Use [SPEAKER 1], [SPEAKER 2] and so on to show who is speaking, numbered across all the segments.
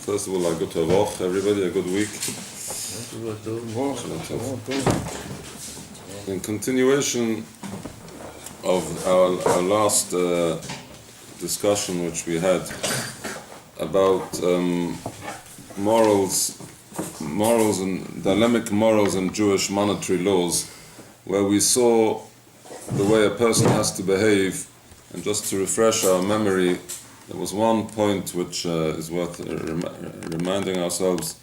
[SPEAKER 1] First of all, a good Woche, everybody, a good week. In continuation of our last discussion which we had about morals and dilemmic morals and Jewish monetary laws, where we saw the way a person has to behave. And just to refresh our memory, there was one point which is worth reminding ourselves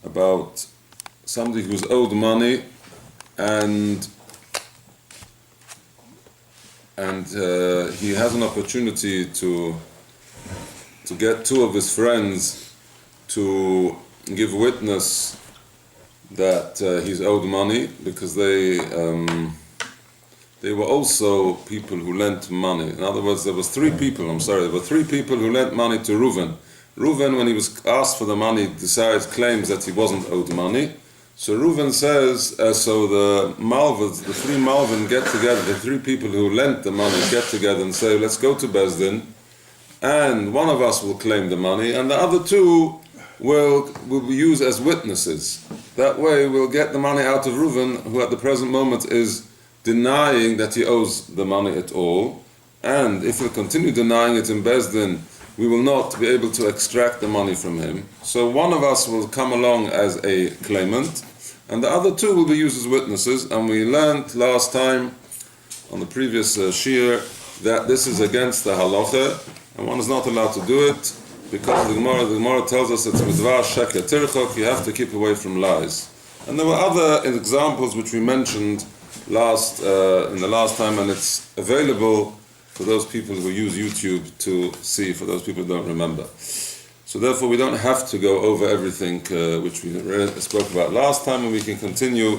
[SPEAKER 1] about: somebody who's owed money and he has an opportunity to get two of his friends to give witness that he's owed money, because they were also people who lent money. In other words, there were three people who lent money to Reuven. Reuven, when he was asked for the money, claims that he wasn't owed money. So Reuven says, so the three Malvin get together, the three people who lent the money get together and say, let's go to Beis Din, and one of us will claim the money, and the other two will be used as witnesses. That way we'll get the money out of Reuven, who at the present moment is denying that he owes the money at all, and if we continue denying it in Beis Din, we will not be able to extract the money from him. So one of us will come along as a claimant, and the other two will be used as witnesses. And we learned last time on the previous Shiur that this is against the Halacha, and one is not allowed to do it, because the Gemara tells us it's midvar sheker tirchok, you have to keep away from lies. And there were other examples which we mentioned in the last time, and it's available for those people who use YouTube to see, for those people who don't remember. So therefore we don't have to go over everything which we spoke about last time, and we can continue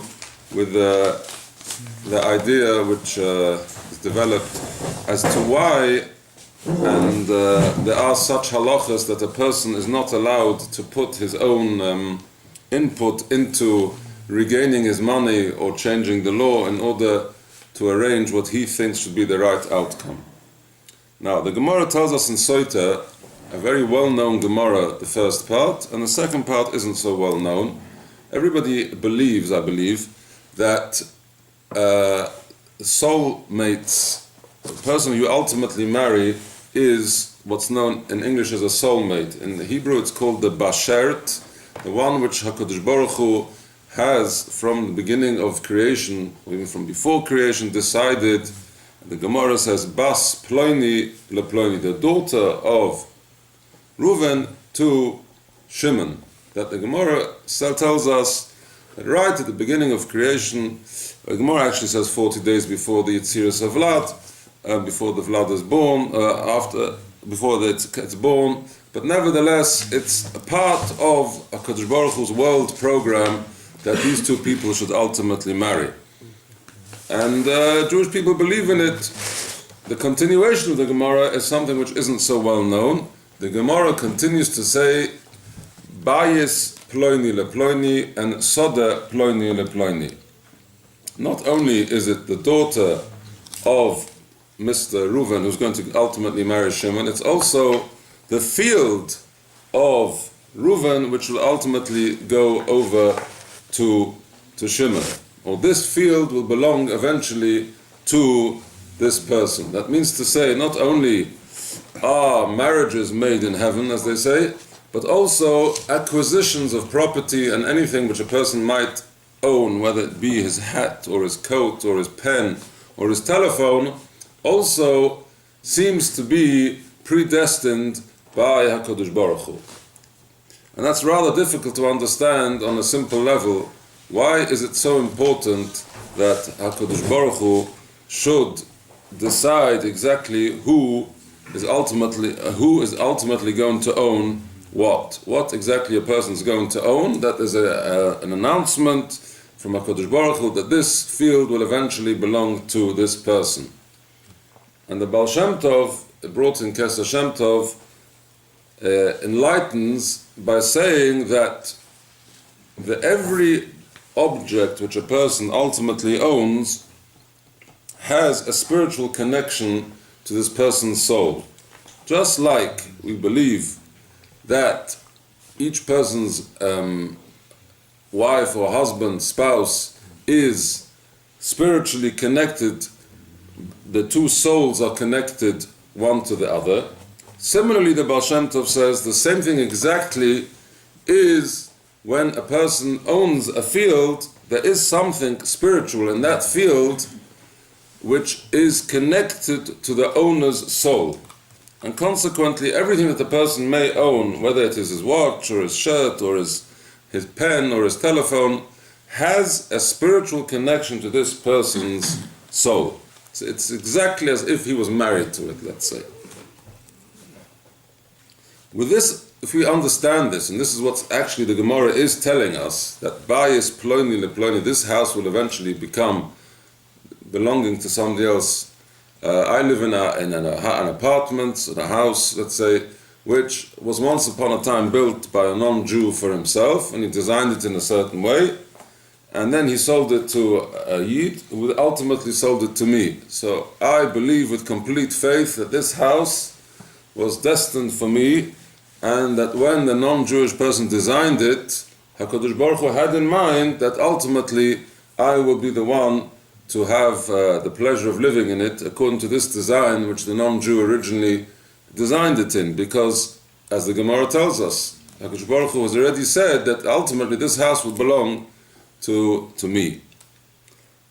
[SPEAKER 1] with the idea which is developed as to why, and there are such halachas that a person is not allowed to put his own input into regaining his money or changing the law in order to arrange what he thinks should be the right outcome. Now, the Gemara tells us in Soita, a very well-known Gemara, the first part, and the second part isn't so well-known. Everybody believes, I believe, that soulmates, the person you ultimately marry, is what's known in English as a soulmate. In the Hebrew it's called the bashert, the one which HaKadosh Baruch Hu has from the beginning of creation, or even from before creation, decided. The Gemara says, Bas Ploini le Ploini, the daughter of Reuven to Shimon. That the Gemara tells us that right at the beginning of creation, the Gemara actually says 40 days before the Yetziras of Vlad, before the Vlad is born, before it's born, but nevertheless it's a part of HaKadosh Baruch Hu's world program that these two people should ultimately marry. And Jewish people believe in it. The continuation of the Gemara is something which isn't so well known. The Gemara continues to say, Bayis Ploini le Ploini and Soda Ploini le Ploini. Not only is it the daughter of Mr. Reuven who's going to ultimately marry Shimon, it's also the field of Reuven which will ultimately go over to Shimon. Or this field will belong eventually to this person. That means to say, not only are marriages made in heaven, as they say, but also acquisitions of property and anything which a person might own, whether it be his hat or his coat or his pen or his telephone, also seems to be predestined by HaKadosh Baruch Hu. And that's rather difficult to understand on a simple level. Why is it so important that HaKadosh Baruch Hu should decide exactly who is ultimately going to own what? What exactly a person is going to own? That is an announcement from HaKadosh Baruch Hu that this field will eventually belong to this person. And the Baal Shem Tov, brought in Kesser Shem Tov, enlightens by saying that every object which a person ultimately owns has a spiritual connection to this person's soul. Just like we believe that each person's wife or husband, spouse, is spiritually connected, the two souls are connected one to the other. Similarly, the Baal Shem Tov says the same thing exactly is when a person owns a field, there is something spiritual in that field which is connected to the owner's soul. And consequently, everything that the person may own, whether it is his watch or his shirt or his pen or his telephone, has a spiritual connection to this person's soul. So it's exactly as if he was married to it, let's say. With this, if we understand this, and this is what actually the Gemara is telling us, that Bayis Ploni LePloni, this house will eventually become belonging to somebody else. I live in an apartment, in a house, let's say, which was once upon a time built by a non-Jew for himself, and he designed it in a certain way, and then he sold it to a Yid, who ultimately sold it to me. So I believe with complete faith that this house was destined for me, and that when the non-Jewish person designed it, HaKadosh Baruch Hu had in mind that ultimately I will be the one to have the pleasure of living in it according to this design which the non-Jew originally designed it in. Because, as the Gemara tells us, HaKadosh Baruch Hu has already said that ultimately this house will belong to me.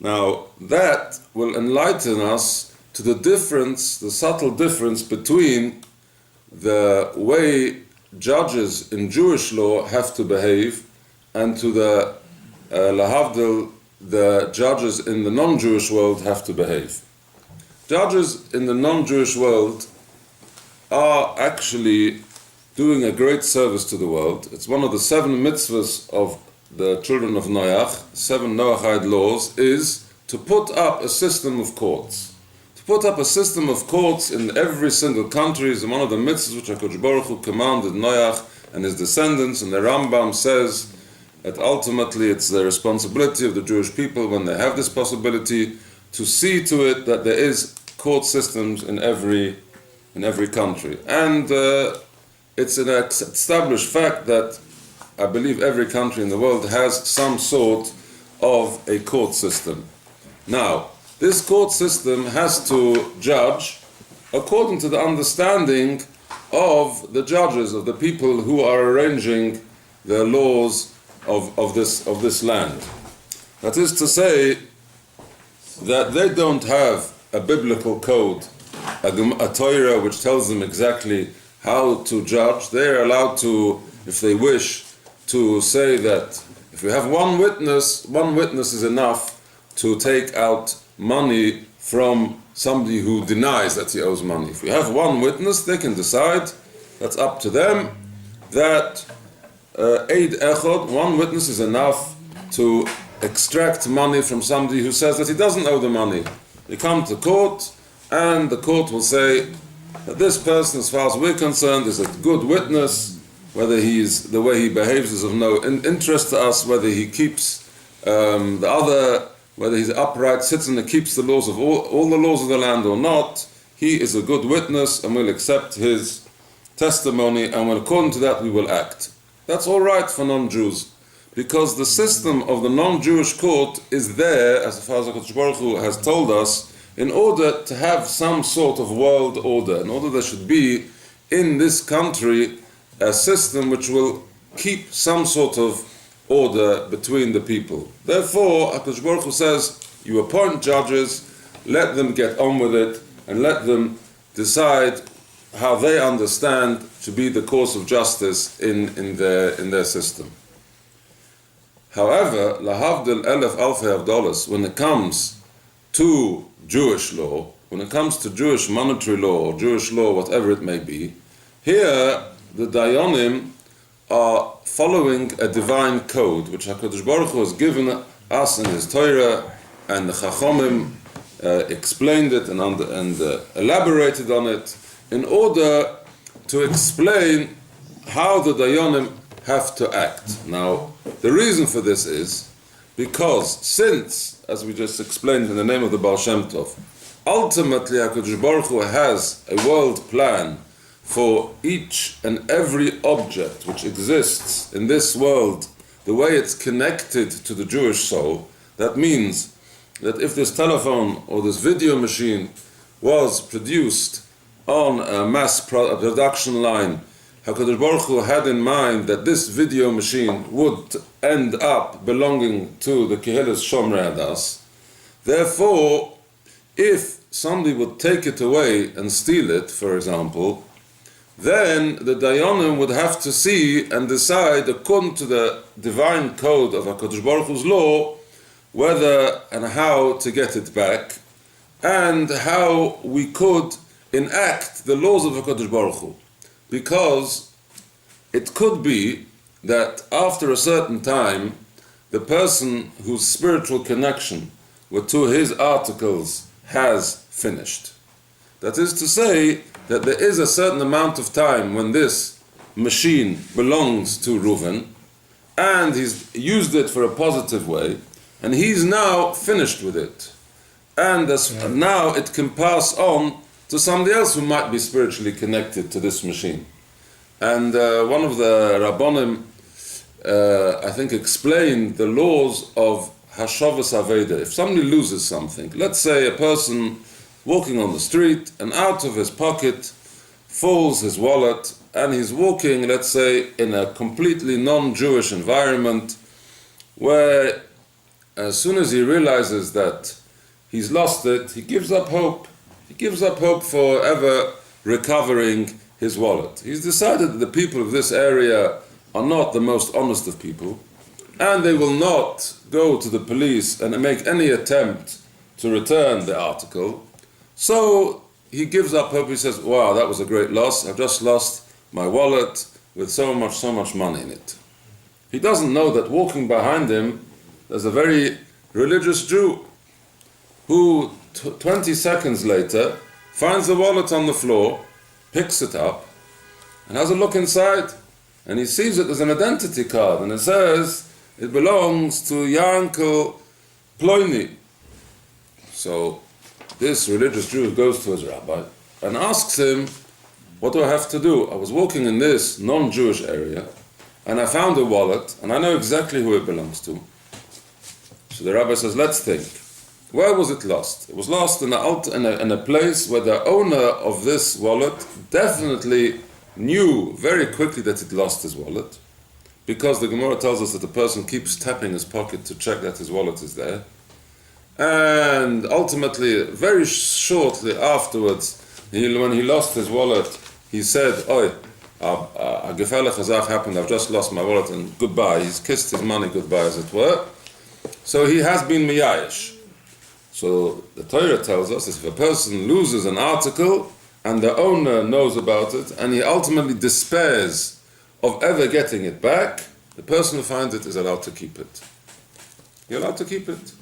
[SPEAKER 1] Now, that will enlighten us to the difference, the subtle difference between the way judges in Jewish law have to behave and to the lahavdil, the judges in the non-Jewish world have to behave. Judges in the non-Jewish world are actually doing a great service to the world. It's one of the 7 mitzvahs of the children of Noach, 7 Noachide laws, is to put up a system of courts. To put up a system of courts in every single country is one of the mitzvahs which HaKadosh Baruch Hu commanded Noach and his descendants, and the Rambam says that ultimately it's the responsibility of the Jewish people, when they have this possibility, to see to it that there is court systems in every country. And it's an established fact that I believe every country in the world has some sort of a court system. Now, this court system has to judge according to the understanding of the judges, of the people who are arranging the laws of this land. That is to say, that they don't have a biblical code, a Torah which tells them exactly how to judge. They are allowed to, if they wish, to say that if we have one witness is enough to take out money from somebody who denies that he owes money. If we have one witness, they can decide, that's up to them, that Eid Echad, one witness is enough to extract money from somebody who says that he doesn't owe the money. They come to court, and the court will say that this person, as far as we're concerned, is a good witness. Whether the way he behaves is of no interest to us, whether he keeps whether he's upright, sits and keeps the laws of all the laws of the land or not, he is a good witness, and we'll accept his testimony, and according to that we will act. That's all right for non-Jews, because the system of the non-Jewish court is there, as far as HaKadosh Baruch Hu has told us, in order to have some sort of world order, in order there should be in this country a system which will keep some sort of order between the people. Therefore, HaKadosh Baruch Hu says, you appoint judges, let them get on with it, and let them decide how they understand to be the course of justice in their system. However, lahavdil elef alfei avdolos, when it comes to Jewish law, when it comes to Jewish monetary law or Jewish law, whatever it may be, here the Dayanim are following a divine code which HaKadosh Baruch Hu has given us in His Torah, and the Chachomim explained it and elaborated on it in order to explain how the Dayanim have to act. Now, the reason for this is because since, as we just explained in the name of the Baal Shem Tov, ultimately HaKadosh Baruch Hu has a world plan for each and every object which exists in this world, the way it's connected to the Jewish soul. That means that if this telephone or this video machine was produced on a mass production line, HaKadosh Baruch Hu had in mind that this video machine would end up belonging to the Kehillas Shomre Hadas. Therefore, if somebody would take it away and steal it, for example, then the Dayanim would have to see and decide, according to the divine code of HaKadosh Baruch Hu's law, whether and how to get it back, and how we could enact the laws of HaKadosh Baruch Hu. Because it could be that after a certain time, the person whose spiritual connection to his articles has finished. That is to say, that there is a certain amount of time when this machine belongs to Reuven, and he's used it for a positive way, and he's now finished with it. And now it can pass on to somebody else who might be spiritually connected to this machine. And one of the Rabbonim, I think, explained the laws of Hashavas Aveda. If somebody loses something, let's say a person walking on the street, and out of his pocket falls his wallet, and he's walking, let's say, in a completely non-Jewish environment, where as soon as he realizes that he's lost it, he gives up hope. He gives up hope for ever recovering his wallet. He's decided that the people of this area are not the most honest of people, and they will not go to the police and make any attempt to return the article. So he gives up hope. He says, wow, that was a great loss. I've just lost my wallet with so much money in it. He doesn't know that walking behind him, there's a very religious Jew who 20 seconds later finds the wallet on the floor, picks it up, and has a look inside. And he sees that there's an identity card, and it says it belongs to Yankel Ploini. So this religious Jew goes to his rabbi and asks him, what do I have to do? I was walking in this non-Jewish area, and I found a wallet, and I know exactly who it belongs to. So the rabbi says, let's think. Where was it lost? It was lost in a place where the owner of this wallet definitely knew very quickly that it lost his wallet, because the Gemara tells us that the person keeps tapping his pocket to check that his wallet is there. And ultimately, very shortly afterwards, when he lost his wallet, he said, "Oi, a gefährliche Sache happened, I've just lost my wallet," and goodbye. He's kissed his money goodbye, as it were. So he has been miyayish. So the Torah tells us that if a person loses an article, and the owner knows about it, and he ultimately despairs of ever getting it back, the person who finds it is allowed to keep it. You're allowed to keep it.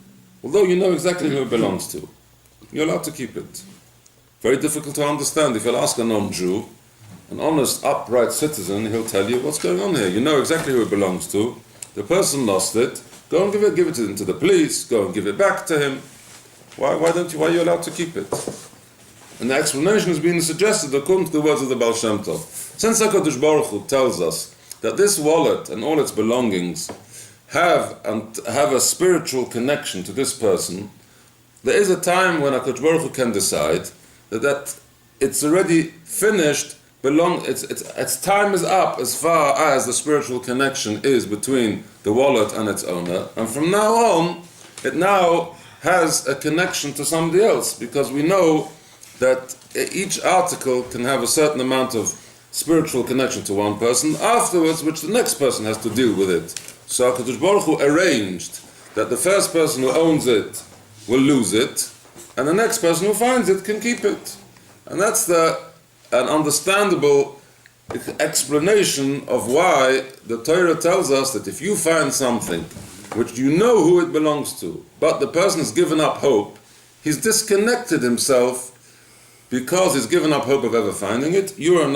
[SPEAKER 1] Although you know exactly who it belongs to, you're allowed to keep it. Very difficult to understand. If you'll ask a non-Jew, an honest, upright citizen, he'll tell you what's going on here. You know exactly who it belongs to. The person lost it. Go and give it to the police. Go and give it back to him. Why are you allowed to keep it? And the explanation is being suggested according to the words of the Baal Shem Tov. Since HaKadosh Baruch Hu tells us that this wallet and all its belongings have a spiritual connection to this person, there is a time when HaKadosh Baruch Hu can decide that it's already finished, its time is up as far as the spiritual connection is between the wallet and its owner, and from now on, it now has a connection to somebody else, because we know that each article can have a certain amount of spiritual connection to one person, afterwards which the next person has to deal with it. So HaKadosh Baruch Hu arranged that the first person who owns it will lose it, and the next person who finds it can keep it. And that's an understandable explanation of why the Torah tells us that if you find something which you know who it belongs to, but the person has given up hope, he's disconnected himself because he's given up hope of ever finding it, you're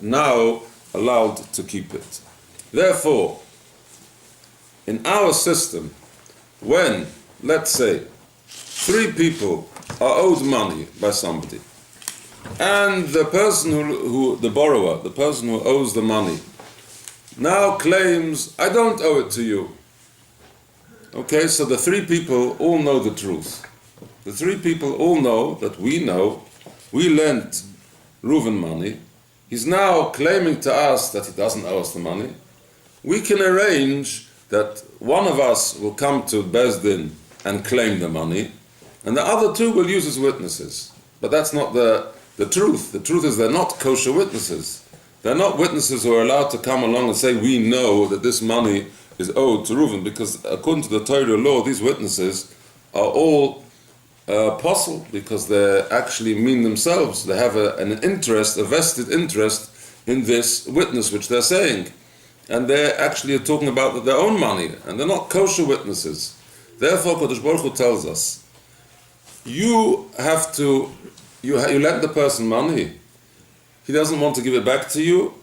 [SPEAKER 1] now allowed to keep it. Therefore, in our system, when, let's say, 3 people are owed money by somebody, and the person who the borrower, the person who owes the money, now claims, I don't owe it to you. Okay, so the three people all know the truth. The three people all know that we lent Reuven money. He's now claiming to us that he doesn't owe us the money. We can arrange that one of us will come to Beis Din and claim the money, and the other two will use as witnesses. But that's not the truth. The truth is they're not kosher witnesses. They're not witnesses who are allowed to come along and say, we know that this money is owed to Reuven, because according to the Torah law, these witnesses are all apostle, because they actually mean themselves. They have an interest, a vested interest in this witness which they're saying. And they're actually talking about their own money, and they're not kosher witnesses. Therefore, Kadosh Baruch Hu tells us, you lent the person money, he doesn't want to give it back to you,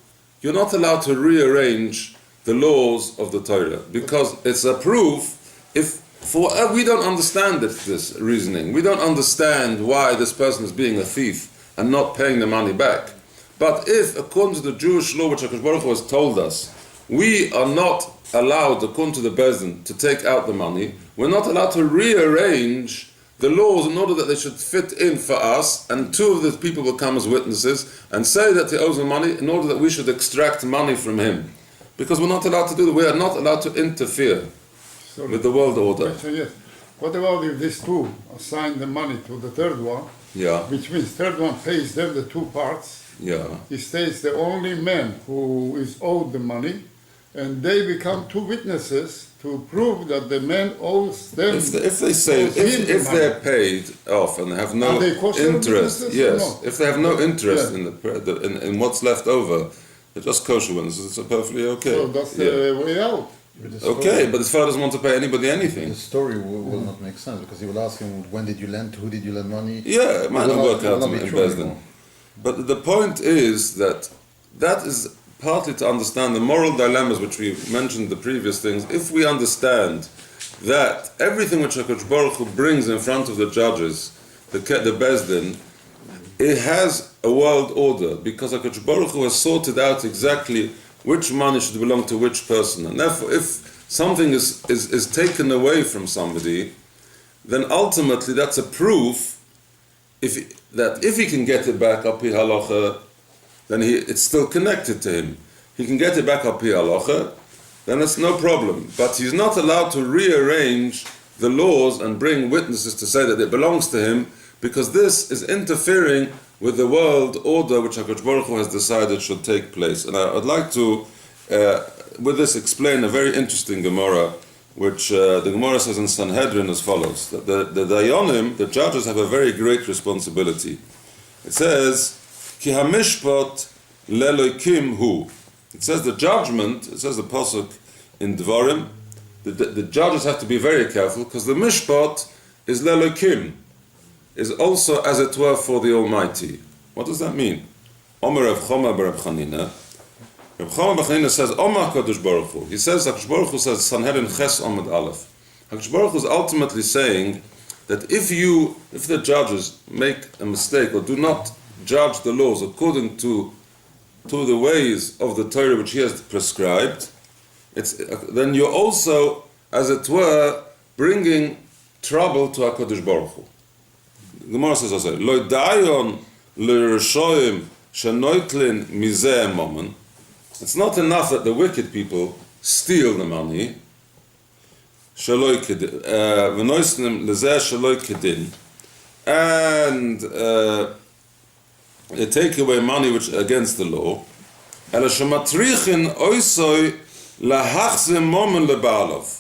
[SPEAKER 1] you're not allowed to rearrange the laws of the Torah, because it's a proof. We don't understand this reasoning. We don't understand why this person is being a thief and not paying the money back. But if, according to the Jewish law which HaKadosh Baruch Hu has told us, we are not allowed, according to the Beis Din, to take out the money, we're not allowed to rearrange the laws in order that they should fit in for us, and two of the people will come as witnesses and say that he owes the money in order that we should extract money from him. Because we're not allowed to do that. We are not allowed to interfere with the world order.
[SPEAKER 2] So yes. What about if these two assign the money to the third one?
[SPEAKER 1] Yeah.
[SPEAKER 2] Which means third one pays them the two parts.
[SPEAKER 1] Yeah.
[SPEAKER 2] He stays the only man who is owed the money, and they become two witnesses to prove that the man owes them.
[SPEAKER 1] If they're paid off and have no interest, yes. If they have no interest in what's left over, they're just kosher witnesses. It's perfectly okay.
[SPEAKER 2] So that's the way out.
[SPEAKER 1] Okay, but this fellow doesn't want to pay anybody anything.
[SPEAKER 3] The story will not make sense, because he will ask him, when did you lend, who did you lend money?
[SPEAKER 1] Yeah, it might not work out in Beis Din. But the point is that is partly to understand the moral dilemmas which we mentioned the previous things. If we understand that everything which HaKadosh Baruch Hu brings in front of the judges, the Beis Din, it has a world order, because HaKadosh Baruch Hu has sorted out exactly which money should belong to which person. And therefore, if something is taken away from somebody, then ultimately that's a proof that if he can get it back up here Halacha, then it's still connected to him. He can get it back up here Halacha, then it's no problem. But he's not allowed to rearrange the laws and bring witnesses to say that it belongs to him, because this is interfering with the world order which HaKadosh Baruch Hu has decided should take place. And I'd like to, with this, explain a very interesting Gemara, which the Gemara says in Sanhedrin as follows, that the Dayanim, the judges, have a very great responsibility. It says, Ki hamishpat lelokim hu. It says the judgment, it says the pasuk in Dvarim, the judges have to be very careful, because the mishpat is lelokim, is also, as it were, for the Almighty. What does that mean? Omer Rav Choma bar Rav Chanina. Rav Choma bar Chanina says, Omar Kadosh Baruch Hu. He says, HaKadosh Baruch Hu says, Sanhedrin Ches Omid Aleph. HaKadosh Baruch Hu is ultimately saying that if the judges make a mistake or do not judge the laws according to the ways of the Torah which he has prescribed, then you're also, as it were, bringing trouble to HaKadosh Baruch Hu. The Gemara says also, Lo dayon l'rishoyim shenoitlin mizeh moment. It's not enough that the wicked people steal the money, v'noisnim lezeh shaloi kedin, and they take away money which against the law. Ela shematrichin oisoi lahachzim moment lebalov.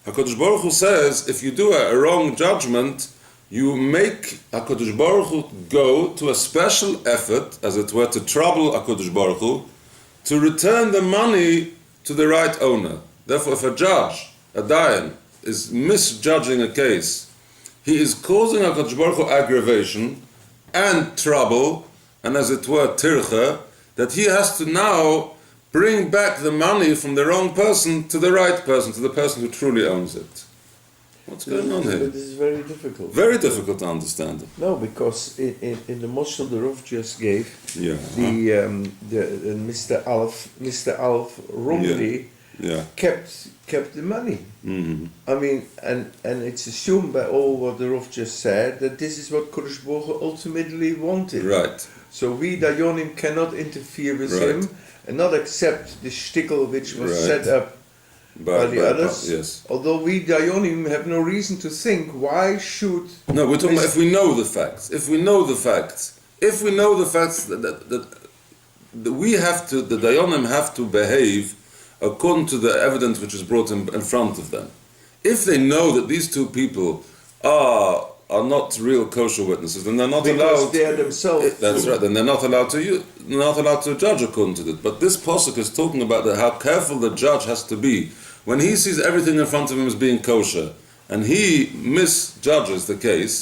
[SPEAKER 1] HaKadosh Baruch Hu says, if you do a wrong judgment, you make HaKadosh Baruch Hu go to a special effort, as it were, to trouble HaKadosh Baruch Hu, to return the money to the right owner. Therefore, if a judge, a dayan, is misjudging a case, he is causing HaKadosh Baruch Hu aggravation and trouble, and as it were, tircha, that he has to now bring back the money from the wrong person to the right person, to the person who truly owns it. What's going on
[SPEAKER 4] But
[SPEAKER 1] here?
[SPEAKER 4] this is very difficult.
[SPEAKER 1] Very difficult to understand.
[SPEAKER 4] No, because in the Moshel the Rov just gave,
[SPEAKER 1] Yeah.
[SPEAKER 4] the Mr. Alf wrongly
[SPEAKER 1] Yeah.
[SPEAKER 4] kept the money.
[SPEAKER 1] Mm-hmm.
[SPEAKER 4] I mean, and it's assumed by all what the Rov just said that this is what Kodesh Baruch Hu ultimately wanted.
[SPEAKER 1] Right.
[SPEAKER 4] So we Dayonim cannot interfere with
[SPEAKER 1] Right.
[SPEAKER 4] him and not accept the shtickle which was
[SPEAKER 1] Right.
[SPEAKER 4] set up by the others.
[SPEAKER 1] Yes.
[SPEAKER 4] Although we Dayonim have no reason to think why should
[SPEAKER 1] No, we're talking about if we know the facts. If we know the facts that we have to, the Dayanim have to behave according to the evidence which is brought in front of them. If they know that these two people are not real kosher witnesses, then they're not
[SPEAKER 4] because
[SPEAKER 1] allowed.
[SPEAKER 4] they are themselves.
[SPEAKER 1] That's right. Then they're not allowed to judge according to it. But this posuk is talking about how careful the judge has to be when he sees everything in front of him as being kosher, and he misjudges the case.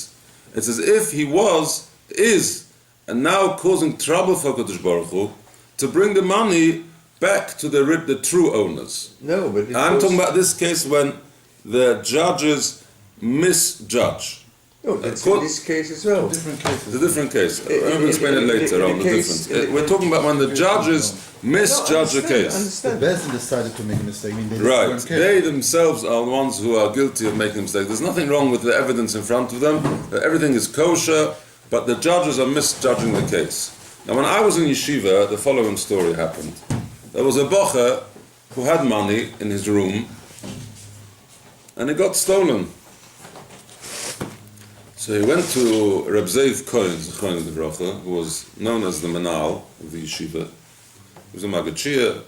[SPEAKER 1] It's as if he is, and now causing trouble for Kodesh Baruch Hu to bring the money back to the true owners.
[SPEAKER 4] No, but
[SPEAKER 1] I'm talking about this case when the judges misjudge.
[SPEAKER 4] No, that's in this case as well.
[SPEAKER 3] Different cases.
[SPEAKER 1] The different case. I'll explain it later on. The difference. We're talking about when the judges misjudge a case.
[SPEAKER 3] The Bezdin decided to make a mistake. I mean, they just
[SPEAKER 1] Right.
[SPEAKER 3] weren't careful.
[SPEAKER 1] They themselves are the ones who are guilty of making mistakes. There's nothing wrong with the evidence in front of them. Everything is kosher, but the judges are misjudging the case. Now, when I was in yeshiva, the following story happened. There was a bocher who had money in his room, and it got stolen. So he went to Reb Zev Cohen, Zichron Livracha, who was known as the Manal of the yeshiva. He was a Magachia.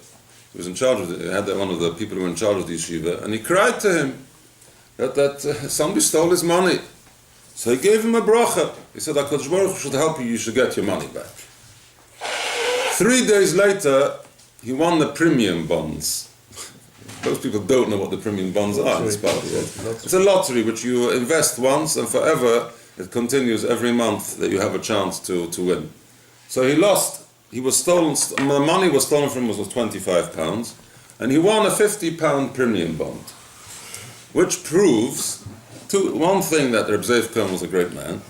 [SPEAKER 1] He was in charge of he had one of the people who were in charge of the yeshiva, and he cried to him that somebody stole his money. So he gave him a bracha. He said, HaKadosh Baruch Hu should help you, you should get your money back. 3 days later, he won the premium bonds. Most people don't know what the premium bonds are in this part of the world. It's a lottery which you invest once and forever it continues every month that you have a chance to win. So he was stolen, the money was stolen from him was £25, and he won a £50 premium bond, which proves one thing that Reb Zev Cohen was a great man,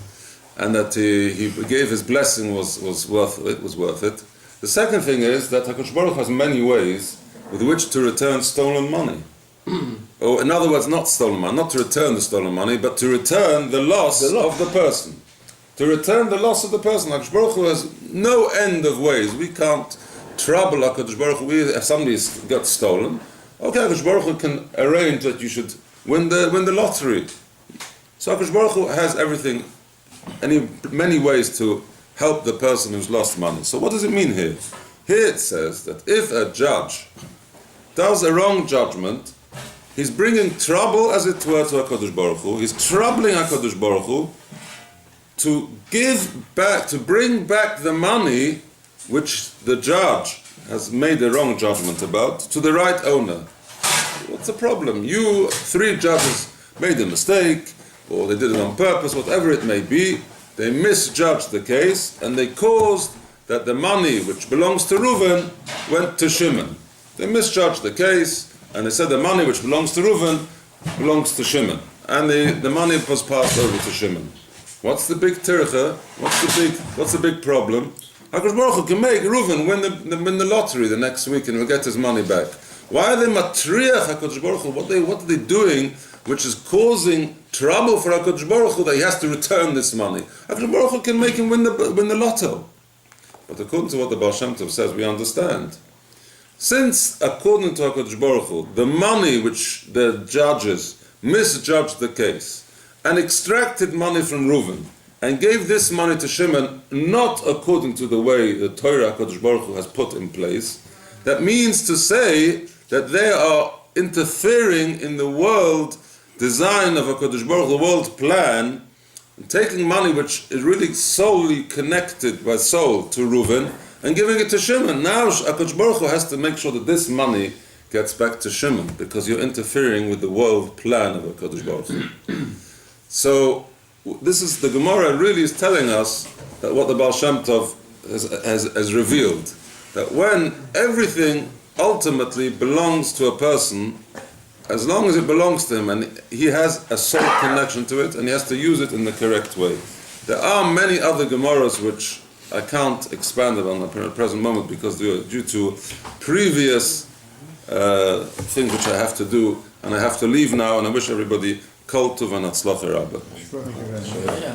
[SPEAKER 1] and that he gave his blessing was worth it. The second thing is that HaKadosh Baruch has many ways with which to return stolen money. Or in other words, not stolen money, not to return the stolen money, but to return the loss of the person. To return the loss of the person. HaKadosh Baruch Hu has no end of ways. We can't trouble HaKadosh Baruch Hu. If somebody got stolen, okay, HaKadosh Baruch Hu can arrange that you should win the lottery. So HaKadosh Baruch Hu has everything, many ways to help the person who's lost money. So what does it mean here? Here it says that if a judge does a wrong judgment, he's bringing trouble, as it were, to HaKadosh Baruch Hu. He's troubling HaKadosh Baruch Hu to bring back the money which the judge has made a wrong judgment about to the right owner. What's the problem? 3 judges made a mistake, or they did it on purpose, whatever it may be. They misjudged the case, and they caused that the money which belongs to Reuven went to Shimon. They misjudged the case, and they said the money which belongs to Reuven belongs to Shimon. And the money was passed over to Shimon. What's the big tircha? What's the big problem? HaKadosh Baruch Hu can make Reuven win the lottery the next week and he'll get his money back. Why are they matriach HaKadosh Baruch Hu? What are they doing which is causing trouble for HaKadosh Baruch Hu that he has to return this money? HaKadosh Baruch Hu can make him win the lotto. But according to what the Baal Shem Tov says, we understand. Since, according to HaKadosh Baruch Hu, the money which the judges misjudged the case and extracted money from Reuven and gave this money to Shimon not according to the way the Torah HaKadosh Baruch Hu has put in place, that means to say that they are interfering in the world design of HaKadosh Baruch Hu, the world plan, and taking money which is really solely connected by soul to Reuven and giving it to Shimon. Now HaKadosh Baruch Hu has to make sure that this money gets back to Shimon because you're interfering with the world plan of HaKadosh Baruch Hu. So this is the Gemara really is telling us that what the Baal Shem Tov has revealed, that when everything ultimately belongs to a person, as long as it belongs to him and he has a soul connection to it and he has to use it in the correct way. There are many other Gemaras which I can't expand on at the present moment because they are due to previous things which I have to do, and I have to leave now, and I wish everybody kol tov and hatzlacha rabba.